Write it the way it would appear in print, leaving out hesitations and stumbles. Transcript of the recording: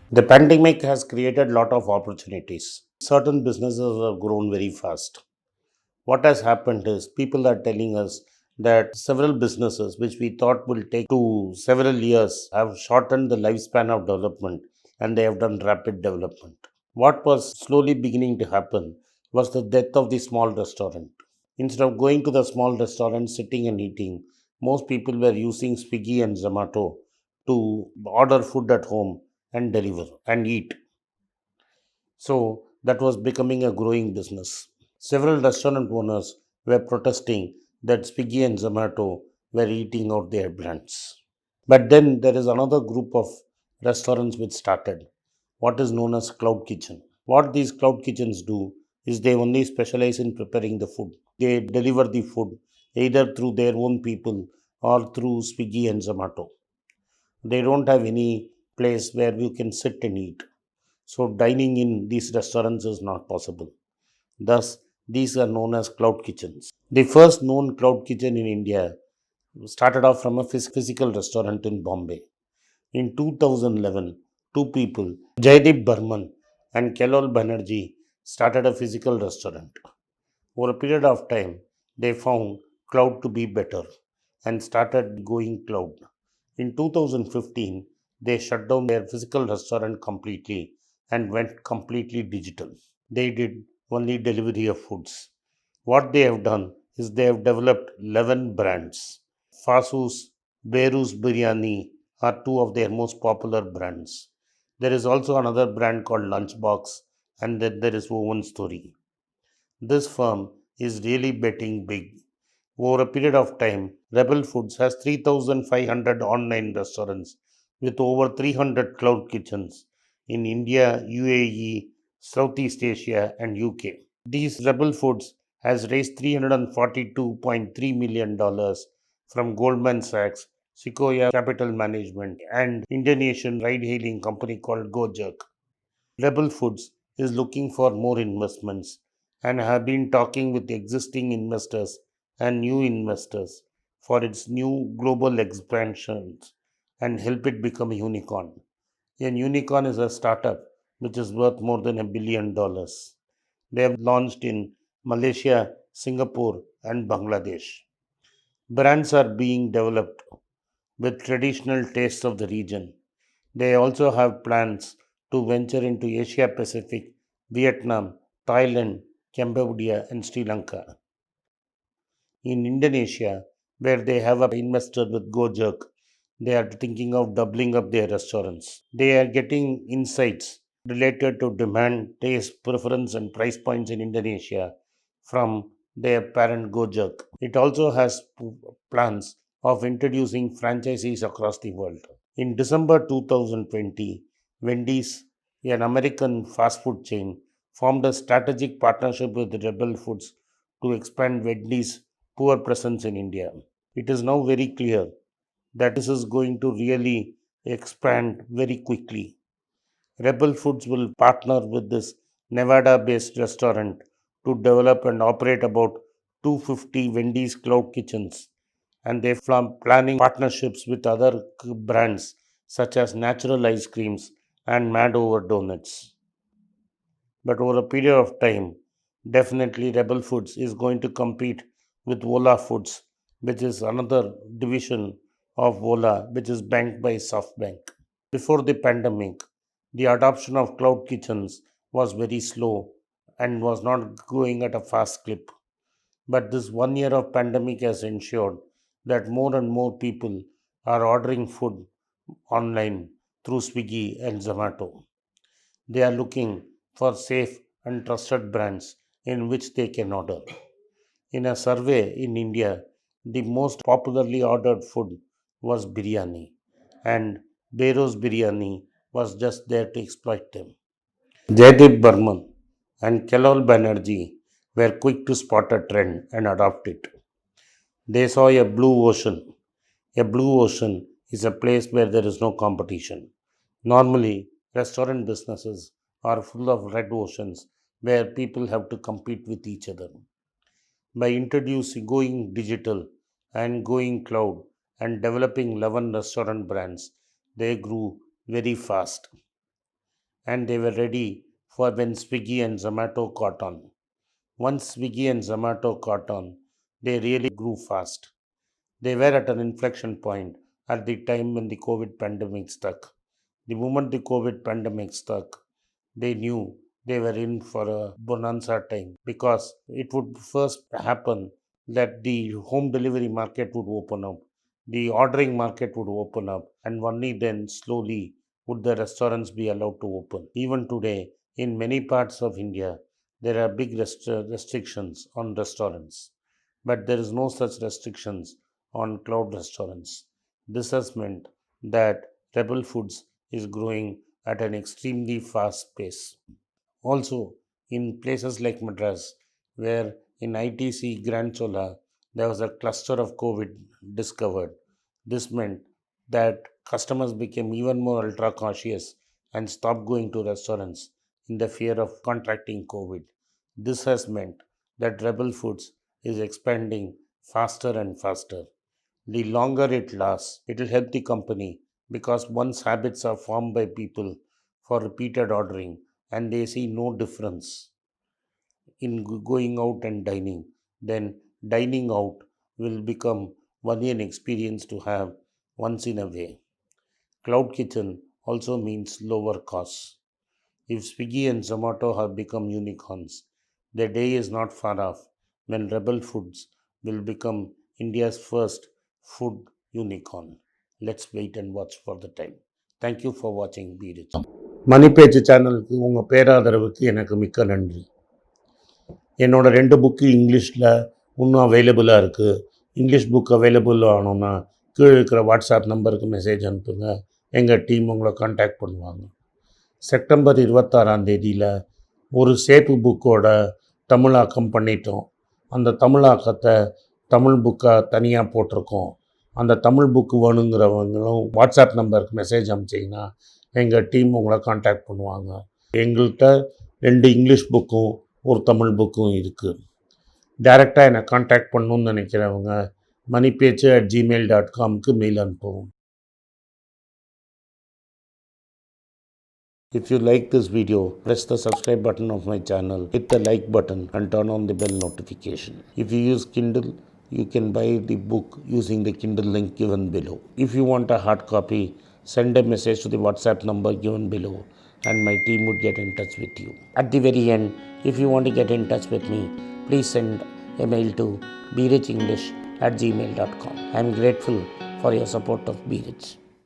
The pandemic has created a lot of opportunities. Certain businesses have grown very fast. What has happened is people are telling us that several businesses which we thought will take to several years have shortened the lifespan of development and they have done rapid development. What was slowly beginning to happen was the death of the small restaurant. Instead of going to the small restaurant, sitting and eating, most people were using Swiggy and Zomato to order food at home and deliver and eat. So that was becoming a growing business. Several restaurant owners were protesting that Swiggy and Zomato were eating out their brands. But then there is another group of restaurants which started, what is known as cloud kitchen. What these cloud kitchens do is they only specialize in preparing the food. They deliver the food either through their own people or through Swiggy and Zomato. They don't have any place where you can sit and eat. So dining in these restaurants is not possible. Thus, these are known as cloud kitchens. The first known cloud kitchen in India started off from a physical restaurant in Bombay. In 2011, two people, Jaideep Burman and Kelol Banerjee, started a physical restaurant. Over a period of time, they found cloud to be better and started going cloud. In 2015, they shut down their physical restaurant completely and went completely digital. They did only delivery of foods. What they have done is they have developed 11 brands. Fasu's, Beru's Biryani are two of their most popular brands. There is also another brand called Lunchbox, and then there is Oven Story. This firm is really betting big. Over a period of time, Rebel Foods has 3,500 online restaurants with over 300 cloud kitchens in India, UAE, Southeast Asia, and UK. These Rebel Foods has raised $342.3 million from Goldman Sachs, Sequoia Capital Management, and Indonesian ride-hailing company called Gojek. Rebel Foods is looking for more investments and have been talking with existing investors and new investors for its new global expansions and help it become a unicorn. A unicorn is a startup which is worth more than $1 billion. They have launched in Malaysia, Singapore, and Bangladesh. Brands are being developed with traditional tastes of the region. They also have plans to venture into Asia Pacific, Vietnam, Thailand, Cambodia, and Sri Lanka. In Indonesia, where they have invested with Gojek, they are thinking of doubling up their restaurants. They are getting insights related to demand, taste, preference, and price points in Indonesia from their parent Gojek. It also has plans of introducing franchisees across the world. In December 2020, Wendy's, an American fast food chain, formed a strategic partnership with Rebel Foods to expand Wendy's poor presence in India. It is now very clear that this is going to really expand very quickly. Rebel Foods will partner with this Nevada based restaurant to develop and operate about 250 Wendy's cloud kitchens, and they're planning partnerships with other brands such as Natural Ice Creams and Mad Over Donuts. But over a period of time, definitely Rebel Foods is going to compete with Vola Foods, which is another division of Vola, which is banked by SoftBank. Before the pandemic, the adoption of cloud kitchens was very slow and was not going at a fast clip. But this 1 year of pandemic has ensured that more and more people are ordering food online through Swiggy and Zomato. They are looking for safe and trusted brands in which they can order. In a survey in India, the most popularly ordered food was biryani, and Bero's biryani was just there to exploit them. Jaideep Burman and Kelol Banerjee were quick to spot a trend and adopt it. They saw a blue ocean. A blue ocean is a place where there is no competition. Normally, restaurant businesses are full of red oceans where people have to compete with each other. By introducing going digital and going cloud and developing 11 restaurant brands, they grew very fast. and they were ready for when Swiggy and Zomato caught on. Once Swiggy and Zomato caught on, they really grew fast. They were at an inflection point at the time when the COVID pandemic struck. The moment the COVID pandemic struck, they knew they were in for a bonanza time because it would first happen that the home delivery market would open up, the ordering market would open up, and only then slowly would the restaurants be allowed to open. Even today, in many parts of India, there are big restrictions on restaurants, but there is no such restrictions on cloud restaurants. This has meant that Rebel Foods is growing at an extremely fast pace. Also, in places like Madras, where in ITC Grand Chola there was a cluster of COVID discovered, this meant that customers became even more ultra cautious and stopped going to restaurants in the fear of contracting COVID. This has meant that Rebel Foods is expanding faster and faster. The longer it lasts, it will help the company because once habits are formed by people for repeated ordering and they see no difference in going out and dining, then dining out will become only an experience to have once in a way. Cloud kitchen also means lower costs. If Swiggy and Zomato have become unicorns, the day is not far off when Rebel Foods will become India's first food unicorn. Let's wait and watch for the time. Thank you for watching. Be rich. மணி பேச்சு சேனலுக்கு உங்கள் பேராதரவுக்கு எனக்கு மிக்க நன்றி. என்னோட 2 book இங்கிலீஷில் இன்னும் அவைலபிளாக இருக்குது. இங்கிலீஷ் புக் அவைலபிள் ஆகணுன்னா கீழே இருக்கிற வாட்ஸ்அப் நம்பருக்கு மெசேஜ் அனுப்புங்க. எங்கள் டீம் உங்களை காண்டாக்ட் பண்ணுவாங்க. செப்டம்பர் 26 ஒரு சேப்பு புக்கோட தமிழாக்கம் பண்ணிட்டோம். அந்த தமிழாக்கத்தை தமிழ் புக்காக தனியாக போட்டிருக்கோம். அந்த தமிழ் புக்கு வேணுங்கிறவங்களும் வாட்ஸ்அப் நம்பருக்கு மெசேஜ் அனுப்பிச்சிங்கன்னா எங்கள் டீம் உங்களை காண்டாக்ட் பண்ணுவாங்க. எங்கள்கிட்ட 2 இங்கிலீஷ் புக்கும் ஒரு தமிழ் புக்கும் இருக்குது. டைரெக்டாக என்னை காண்டாக்ட் பண்ணணுன்னு நினைக்கிறவங்க moneypechu@gmail.comக்கு மெயில் அனுப்பவும். If you like this video, press the subscribe button of my channel, hit the like button and turn on the bell notification. If you use Kindle, you can buy the book using the Kindle link given below. If you want a hard copy, send a message to the WhatsApp number given below and my team would get in touch with you. At the very end, if you want to get in touch with me, please send a mail to berichenglish@gmail.com. I am grateful for your support of Be Rich.